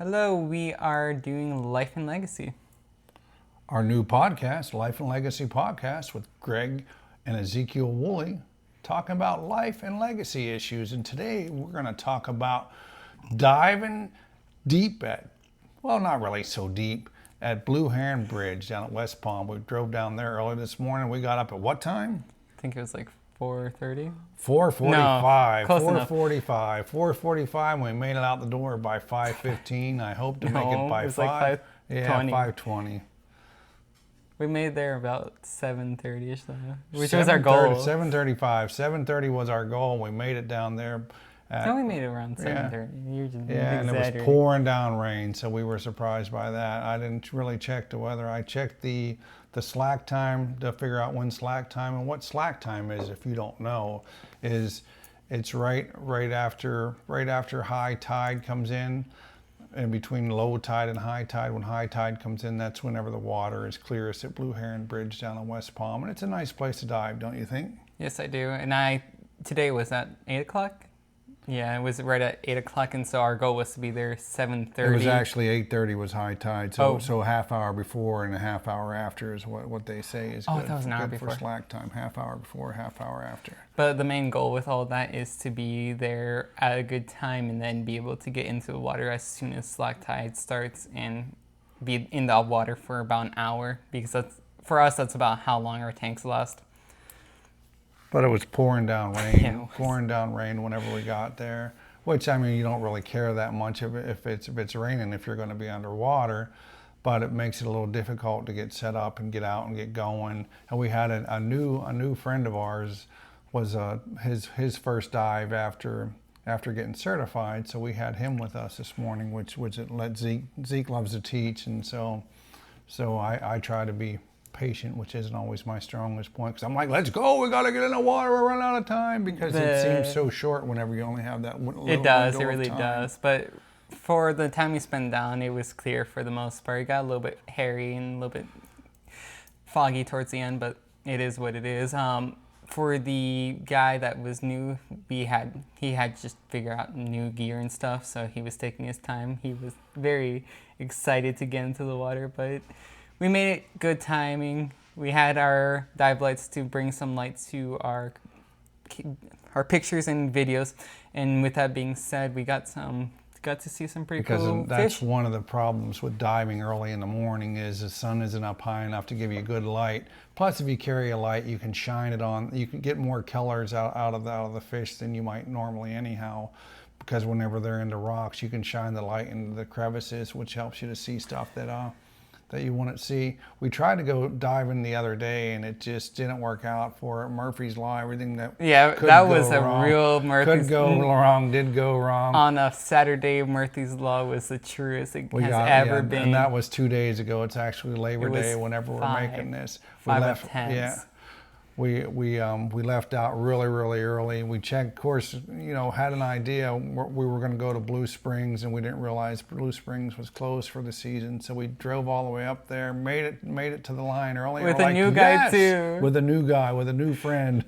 Hello, we are doing Life and Legacy. Our new podcast, Life and Legacy Podcast, with Greg and Ezekiel Woolley, talking about life and legacy issues. And today we're going to talk about diving deep not really so deep, at Blue Heron Bridge down at West Palm. We drove down there early this morning. We got up at what time? I think it was like 4:30. 4:45. No, close enough. 4:45. 4:45. We made it out the door by 5:15. I hope to make it by it was 5. Like 5:20. Yeah, 5:20. We made there about 7:30ish, which was our goal. 7:35. 7:30 was our goal. We made it down there. No, we made it around 7:30. You're just and it was pouring down rain, so we were surprised by that. I didn't really check the weather. I checked the slack time to figure out when slack time, and what slack time is, if you don't know, is it's right after high tide comes in between low tide and high tide. When high tide comes in, that's whenever the water is clearest at Blue Heron Bridge down on West Palm, and it's a nice place to dive, don't you think? Yes, I do. And today was at 8 o'clock. Yeah, it was right at 8 o'clock, and so our goal was to be there 7:30. It was actually 8:30 was high tide, so half hour before and a half hour after is what they say is good. That was an hour good before. For slack time, half hour before, half hour after. But the main goal with all that is to be there at a good time and then be able to get into the water as soon as slack tide starts and be in the water for about an hour, because for us that's about how long our tanks last. But it was pouring down rain, Yeah, pouring down rain whenever we got there. Which, I mean, you don't really care that much if it's raining if you're going to be underwater, but it makes it a little difficult to get set up and get out and get going. And we had a new friend of ours was his first dive after getting certified, so we had him with us this morning, which let Zeke loves to teach, and so I try to be patient, which isn't always my strongest point, because I'm like, let's go, we got to get in the water, we're running out of time, because it seems so short whenever you only have that little It does, window it really of time. does. But for the time we spent down, it was clear for the most part. It got a little bit hairy and a little bit foggy towards the end, but it is what it is. For the guy that was new, he had just figured out new gear and stuff, so he was taking his time. He was very excited to get into the water, but we made it good timing. We had our dive lights to bring some light to our pictures and videos, and with that being said, we got to see some pretty cool fish. Because that's one of the problems with diving early in the morning is the sun isn't up high enough to give you good light. Plus, if you carry a light, you can shine it on. You can get more colors out of the fish than you might normally anyhow. Because whenever they're in the rocks, you can shine the light into the crevices, which helps you to see stuff that you wouldn't see. We tried to go diving the other day, and it just didn't work out for Murphy's Law. Everything that was a real Murphy's did go wrong. On a Saturday, Murphy's Law was the truest it has ever been. And that was 2 days ago. It's actually Labor Day whenever we're making this. We left out really early. We checked, of course, had an idea we were going to go to Blue Springs, and we didn't realize Blue Springs was closed for the season. So we drove all the way up there, made it to the line early. With a new guy too. With a new guy, with a new friend.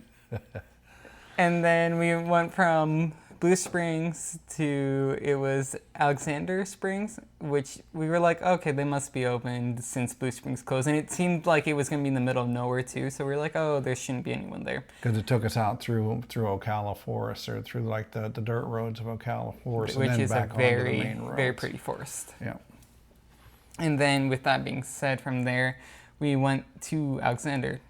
And then we went from Blue Springs to, it was Alexander Springs, which we were like, okay, they must be open since Blue Springs closed. And it seemed like it was going to be in the middle of nowhere too. So we were like, oh, there shouldn't be anyone there. Because it took us out through Ocala Forest, or through like the dirt roads of Ocala Forest, which and then is back a very, onto the main roads. very pretty forest. Yeah. And then with that being said, from there, we went to Alexander.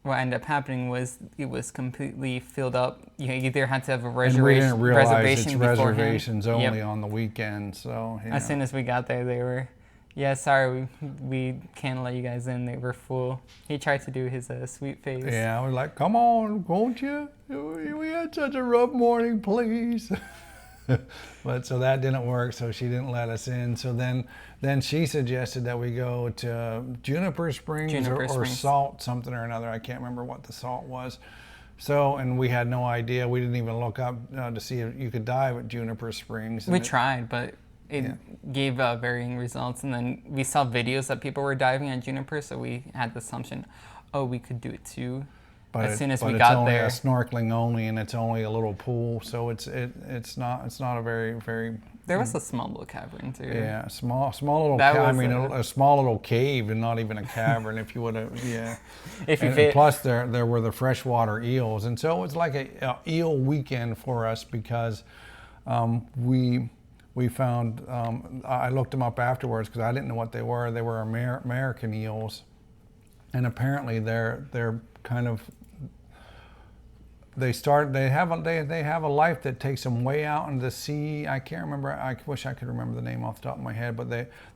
What ended up happening was it was completely filled up. You either had to have a reservation. And we didn't realize reservation it's beforehand. reservations only on the weekend. So as soon as we got there, they were, sorry, we can't let you guys in. They were full. He tried to do his sweet face. Yeah, I was like, come on, won't you? We had such a rough morning, please. But so that didn't work, so she didn't let us in. So then she suggested that we go to Juniper Springs or Salt something or another. I can't remember what the salt was. So, and we had no idea. We didn't even look up to see if you could dive at Juniper Springs. We tried, but it gave varying results. And then we saw videos that people were diving at Juniper, so we had the assumption, oh, we could do it too. but as soon as but we it's got only there. a snorkeling only, and it's only a little pool, so it's not a very There was a small little cavern too. yeah, small little That I was mean a- a small little cave, and not even a cavern if you would have, yeah. If you And fit. plus there were the freshwater eels, and so it was like a eel weekend for us because we found I looked them up afterwards because I didn't know what they were. They were American eels, and apparently they're kind of they have a life that takes them way out into the sea. I can't remember. I wish I could remember the name off the top of my head. But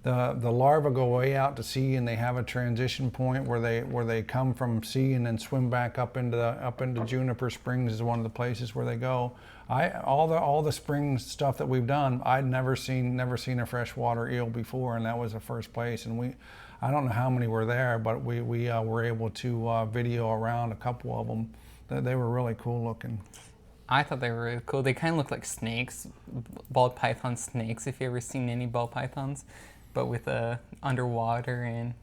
the larvae go way out to sea, and they have a transition point where they come from sea and then swim back up into Juniper Springs is one of the places where they go. All the spring stuff that we've done, I'd never seen a freshwater eel before, and that was the first place. And I don't know how many were there, but we were able to video around a couple of them. They were really cool looking. I thought they were really cool. They kind of look like snakes, ball python snakes, if you ever seen any ball pythons, but with underwater and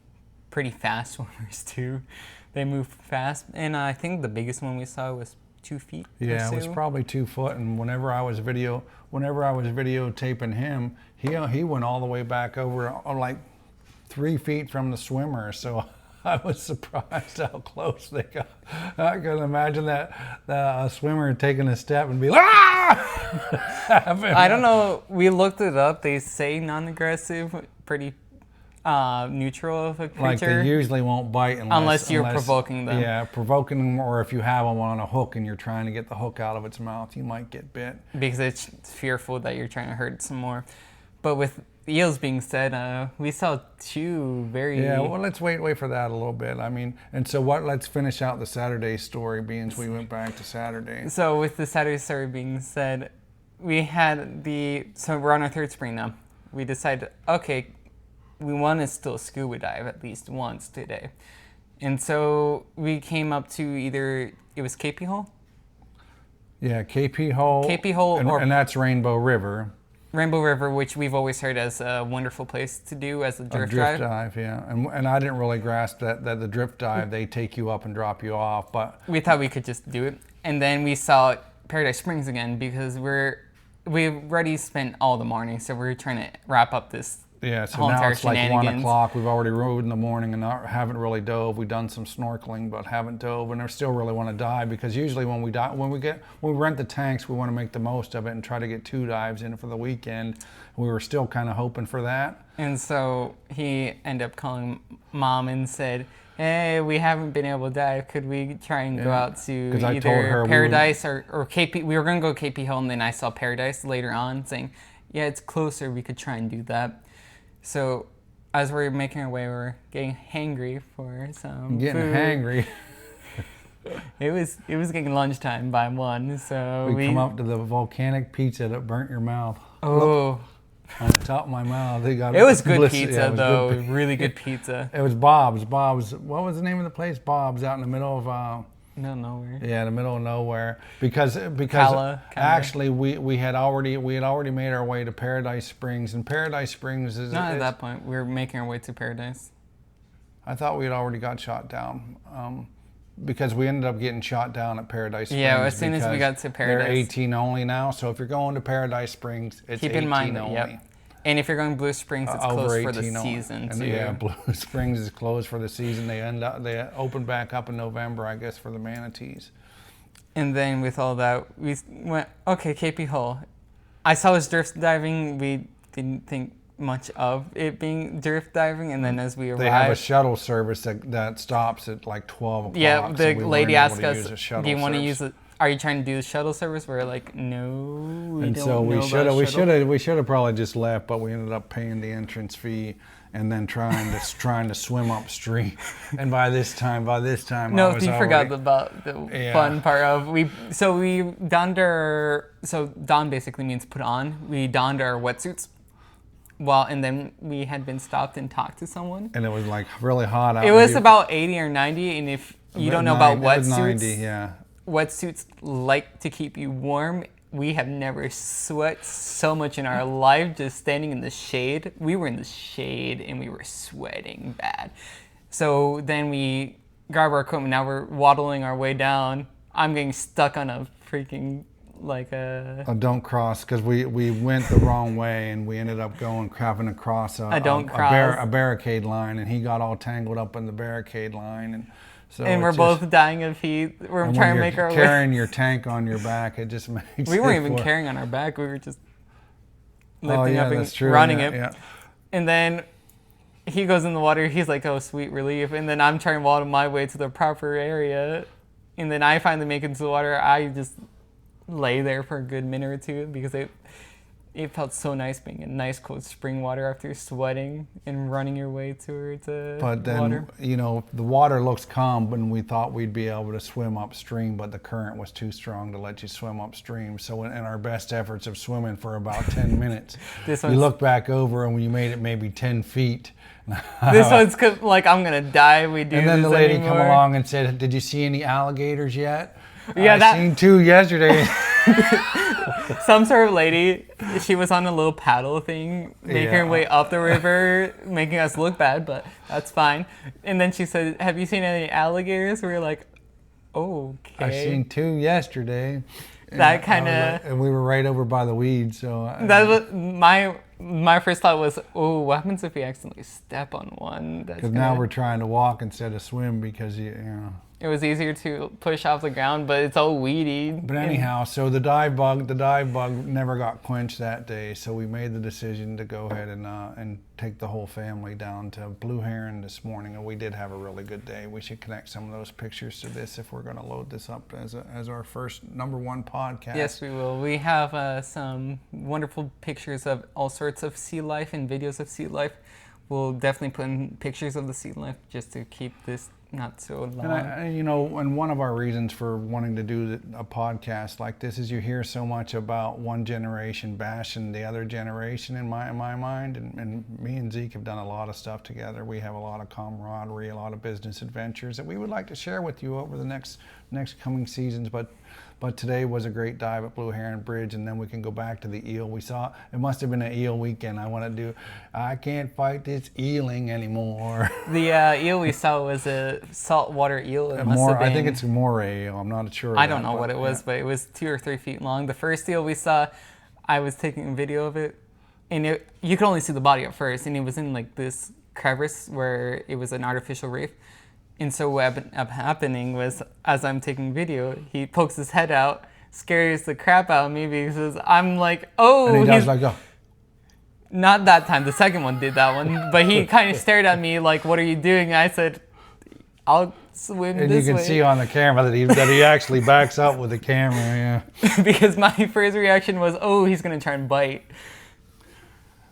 pretty fast swimmers too. They move fast, and I think the biggest one we saw was 2 feet. Yeah, or so. it was probably 2 foot. And whenever I was videotaping him, he went all the way back over like 3 feet from the swimmer. So I was surprised how close they got. I can imagine that a swimmer taking a step and be like, ah! I don't know. We looked it up. They say non-aggressive, pretty neutral of a creature. Like they usually won't bite unless you're provoking them. Yeah, provoking them, or if you have them on a hook and you're trying to get the hook out of its mouth, you might get bit. Because it's fearful that you're trying to hurt it some more. But with eels being said, we saw 2 very... Yeah, well, let's wait for that a little bit. I mean, and so let's finish out the Saturday story, being we went back to Saturday. So with the Saturday story being said, we had so we're on our 3rd spring now. We decided, okay, we want to still scuba dive at least once today. And so we came up to it was KP Hole? Yeah, KP Hole. KP Hole and that's Rainbow River. Rainbow River, which we've always heard as a wonderful place to do as a drift dive. Yeah. And I didn't really grasp that the drift dive, they take you up and drop you off, but we thought we could just do it. And then we saw Paradise Springs again because we've already spent all the morning, so we're trying to wrap up this yeah, so whole now entire it's like 1 shenanigans. o'clock. We've already rode in the morning and haven't really dove. We've done some snorkeling, but haven't dove, and I still really want to dive because usually when we rent the tanks, we want to make the most of it and try to get 2 dives in for the weekend. We were still kind of hoping for that. And so he ended up calling Mom and said, hey, we haven't been able to dive. Could we try and go out to 'Cause I told her either Paradise or KP? We were going to go KP Hill, and then I saw Paradise later on saying, yeah, it's closer. We could try and do that. So as we're making our way, we're getting hangry for some Getting food. hangry. It was getting lunchtime by 1, so We come up to the volcanic pizza that burnt your mouth. Oh, On the top of my mouth. They got it was good bliss- pizza yeah, it was though. good. Really good pizza. It was Bob's. What was the name of the place? Bob's, out in the middle of No, nowhere. yeah, in the middle of nowhere. Because Cala, kinda. actually we had already made our way to Paradise Springs, and Paradise Springs is Not at that point. We were making our way to Paradise. I thought we had already got shot down. Because we ended up getting shot down at Paradise Springs. Yeah, as soon as we got to Paradise. They're 18 only now, so if you're going to Paradise Springs, it's Keep 18 in mind, only. yep. And if you're going to Blue Springs, it's Over closed for the 18 only. season And too. yeah, Blue Springs is closed for the season. They open back up in November, I guess, for the manatees. And then with all that, we went, okay, KP Hole. I saw us drift diving. We didn't think much of it being drift diving, and then as we arrived, They have a shuttle service that stops at like 12 o'clock. yeah, so the we lady weren't able asked to us, use a shuttle do you want to service. use it? Are you trying to do the shuttle service? We're like, no, we And don't so know about shuttle. we should have probably just left, but we ended up paying the entrance fee and then trying to swim upstream. And by this time, No, I was you already, forgot about the Yeah. fun part of we donned our, so don basically means put on. We donned our wetsuits. And then we had been stopped and talked to someone. and it was like really hot out. It was about 80 or 90, and if you don't know about It was wetsuits, 90, yeah. wetsuits like to keep you warm. We have never sweat so much in our life just standing in the shade. We were in the shade and we were sweating bad. So then we grab our equipment. Now we're waddling our way down. I'm getting stuck on a freaking like a. Oh, don't cross, because we went the wrong way and we ended up having to cross I don't cross. a barricade line, and he got all tangled up in the barricade line, and so And we're both dying of heat. We're and trying when to make you're our way. carrying your tank on your back, it just makes We weren't even carrying on our back. We were just lifting up and that's true. running Yeah, it. yeah. And then he goes in the water. He's like, "Oh, sweet relief." And then I'm trying to waddle my way to the proper area. And then I finally make it into the water. I just lay there for a good minute or two because it felt so nice being in nice cold spring water after sweating and running your way towards But then, water. the water looks calm, and we thought we'd be able to swim upstream, but the current was too strong to let you swim upstream. So in our best efforts of swimming for about 10 minutes, we looked back over and we made it maybe 10 feet. This one's like, I'm going to die. We do And then this the lady anymore. come along and said, "Did you see any alligators yet?" Yeah, I seen 2 yesterday. Some sort of lady, she was on a little paddle thing, making her way up the river, making us look bad, but that's fine. And then she said, "Have you seen any alligators?" We were like, okay. I seen 2 yesterday. That kind of... And we were right over by the weeds, so... That was my first thought was, oh, what happens if we accidentally step on one? Because now we're trying to walk instead of swim because, It was easier to push off the ground, but it's all weedy. But anyhow, so the dive bug never got quenched that day, so we made the decision to go ahead and take the whole family down to Blue Heron this morning, and we did have a really good day. We should connect some of those pictures to this if we're going to load this up as our first #1 podcast. Yes, we will. We have some wonderful pictures of all sorts of sea life and videos of sea life. We'll definitely put in pictures of the sea life just to keep this not so long. And one of our reasons for wanting to do a podcast like this is you hear so much about one generation bashing the other generation in my mind, and me and Zeke have done a lot of stuff together. We have a lot of camaraderie, a lot of business adventures that we would like to share with you over the next coming seasons, but today was a great dive at Blue Heron Bridge, and then we can go back to the eel we saw. It must have been an eel weekend. I can't fight this eeling anymore. The eel we saw was a saltwater eel. It must have been, I think it's a moray eel. I'm not sure. I don't know what it was, but it was 2 or 3 feet long. The first eel we saw, I was taking a video of it, and you could only see the body at first, and it was in like this crevice where it was an artificial reef. And so what ended up happening was, as I'm taking video, he pokes his head out, scares the crap out of me because I'm like, oh. And he does like, oh. Not that time. The second one did that one. But he kind of stared at me like, what are you doing? I said, I'll swim and this way. And you can see on the camera that he actually backs up with the camera, yeah. Because my first reaction was, oh, he's going to try and bite.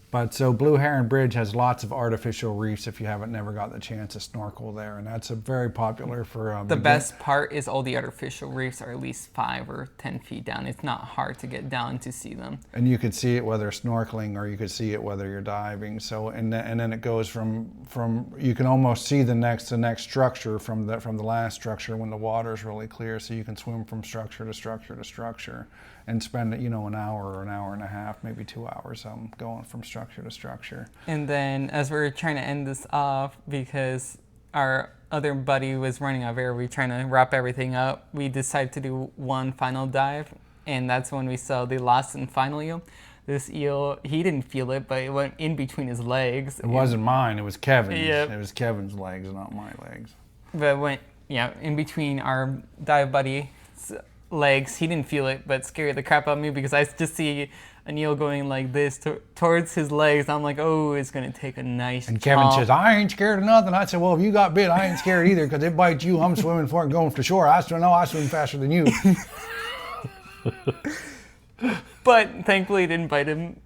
But so Blue Heron Bridge has lots of artificial reefs if you haven't never got the chance to snorkel there, and that's very popular for... the best part is all the artificial reefs are at least 5 or 10 feet down. It's not hard to get down to see them. And you could see it whether snorkeling or you could see it whether you're diving. So and then it goes from you can almost see the next structure from the last structure when the water is really clear, so you can swim from structure to structure to structure and spend an hour or an hour and a half, maybe 2 hours going from structure to structure. And then as we're trying to end this off, because our other buddy was running out of air, we were trying to wrap everything up, we decided to do one final dive, and that's when we saw the last and final eel. This eel, he didn't feel it, but it went in between his legs. It wasn't mine, it was Kevin's. Yep. It was Kevin's legs, not my legs. But it went, in between our dive buddy's legs. He didn't feel it, but scared the crap out of me because I just see an eel going like this towards his legs. I'm like, oh, it's going to take a nice And Kevin chomp. says, I ain't scared of nothing. I said, well, if you got bit, I ain't scared either because it bites you. I'm swimming for it going to shore. I swim faster than you. But thankfully it didn't bite him.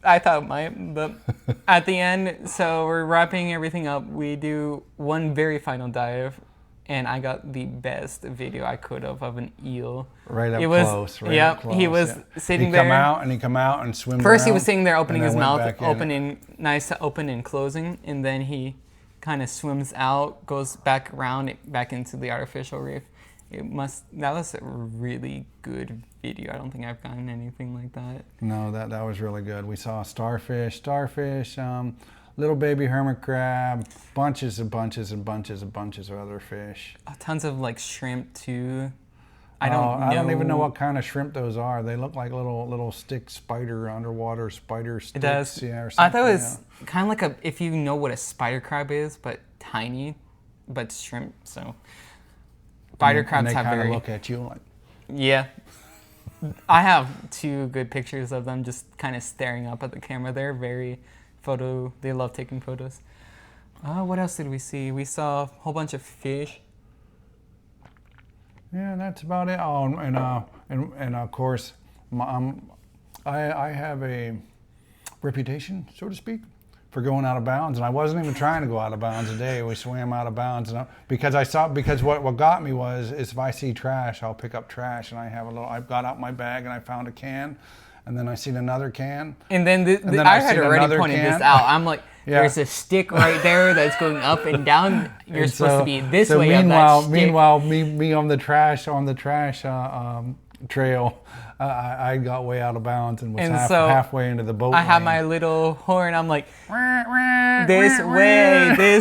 I thought it might, but at the end, so we're wrapping everything up. We do one very final dive, and I got the best video I could of an eel. Right up close. He was sitting there. He come out and swim. First around, he was sitting there opening his mouth, nice to open and closing, and then he kind of swims out, goes back around, back into the artificial reef. That was a really good video. I don't think I've gotten anything like that. No, that was really good. We saw starfish, little baby hermit crab, bunches and bunches and bunches and bunches of other fish. Tons of like shrimp too. I don't know. I don't even know what kind of shrimp those are. They look like little stick spider, underwater spider sticks. It does. Yeah, or I something. thought it was kind of like if you know what a spider crab is, but tiny, but shrimp. So spider crabs and they have kind of very look at you like. yeah. I have 2 good pictures of them just kind of staring up at the camera. They're very they love taking photos. What else did we see? We saw a whole bunch of fish. Yeah, that's about it. Oh, and of course, I have a reputation, so to speak, for going out of bounds, and I wasn't even trying to go out of bounds today. We swam out of bounds, and because what got me is if I see trash, I'll pick up trash, and I got out my bag and I found a can, and then I seen another can, and then I had already pointed this out. I'm like, there's a stick right there that's going up and down. You're supposed to be this way. Meanwhile, me on the trash trail, I got way out of bounds and was halfway into the boat. I have my little horn. I'm like, this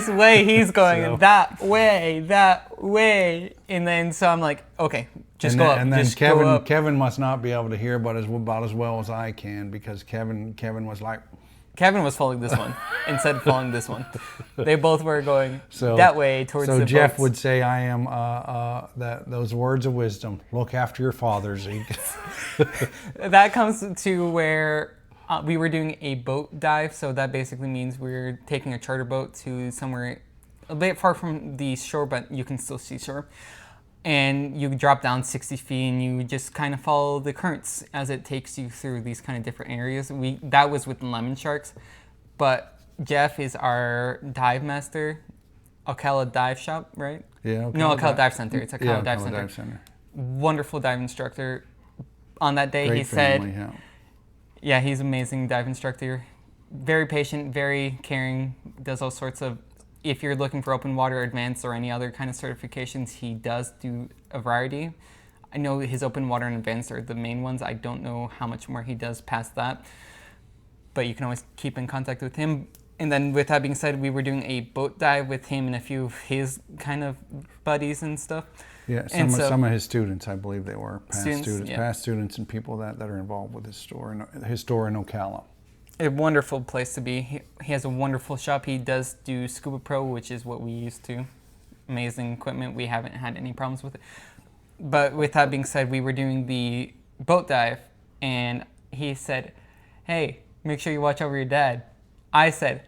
way. He's going that way. And then so I'm like, okay, just go up. And then just go up. Kevin must not be able to hear about as well as I can, because Kevin was like. Kevin was following this one instead of following this one. They both were going that way towards the boats. So Jeff would say, I am those words of wisdom. Look after your father, Zeke. That comes to where we were doing a boat dive. So that basically means we're taking a charter boat to somewhere a bit far from the shore, but you can still see shore. And you drop down 60 feet and you just kind of follow the currents as it takes you through these kind of different areas. That was with lemon sharks, but Jeff is our dive master, Ocala Dive Shop, right? Yeah. No, Ocala Dive Center. It's Ocala Dive Center. Dive Center. Wonderful dive instructor. On that day, Great he family, said, yeah, he's an amazing dive instructor. Very patient, very caring, does all sorts of. If you're looking for open water advanced or any other kind of certifications, he does do a variety. I know his open water and advanced are the main ones. I don't know how much more he does past that, but you can always keep in contact with him. And then with that being said, we were doing a boat dive with him and a few of his kind of buddies and stuff. Yeah, some of his students, I believe they were past students and people that are involved with his store in Ocala. A wonderful place to be. He has a wonderful shop. He does do Scuba Pro, which is what we used to. Amazing equipment. We haven't had any problems with it. But with that being said, we were doing the boat dive, and he said, hey, make sure you watch over your dad. I said,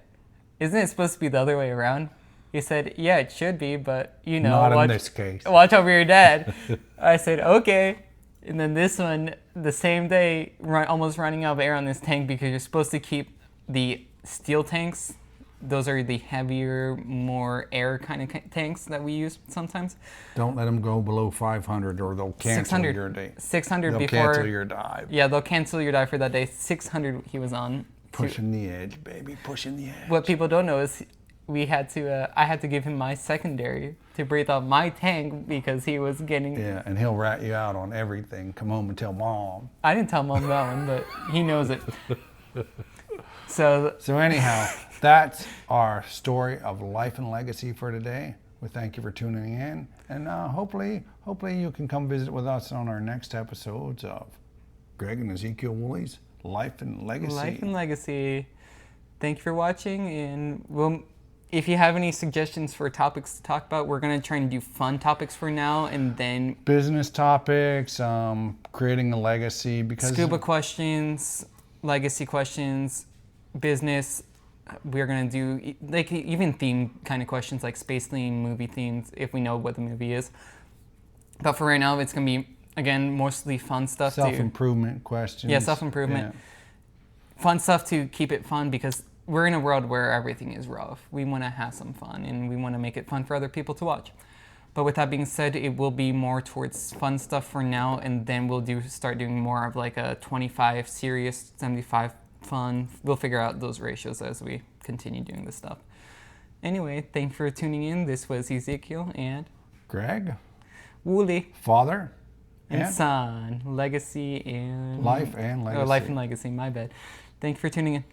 isn't it supposed to be the other way around? He said, yeah, it should be, but not in this case. Watch over your dad. I said, okay. And then this one, the same day, almost running out of air on this tank because you're supposed to keep the steel tanks. Those are the heavier, more air kind of tanks that we use sometimes. Don't let them go below 500 or they'll cancel your day. 600 they'll before. They'll cancel your dive. Yeah, they'll cancel your dive for that day. 600 he was on. Pushing the edge, baby, pushing the edge. What people don't know is I had to give him my secondary to breathe off my tank because he was getting. Yeah, and he'll rat you out on everything. Come home and tell mom. I didn't tell mom that one, but he knows it. So anyhow, that's our story of life and legacy for today. We thank you for tuning in, and hopefully you can come visit with us on our next episodes of Greg and Ezekiel Woolley's Life and Legacy. Life and Legacy. Thank you for watching, and if you have any suggestions for topics to talk about, we're going to try and do fun topics for now, and then business topics, creating a legacy, because scuba questions, legacy questions, business. We're going to do like even theme kind of questions like space theme, movie themes, if we know what the movie is. But for right now, it's going to be, again, mostly fun stuff. Self-improvement questions. Yeah, self-improvement. Yeah. Fun stuff to keep it fun, because we're in a world where everything is rough. We want to have some fun, and we want to make it fun for other people to watch. But with that being said, it will be more towards fun stuff for now, and then we'll start doing more of like a 25 serious, 75 fun. We'll figure out those ratios as we continue doing this stuff. Anyway, thanks for tuning in. This was Ezekiel and Greg. Woolley. Father. And son. Legacy and... Life and Legacy. Life and Legacy, my bad. Thank you for tuning in.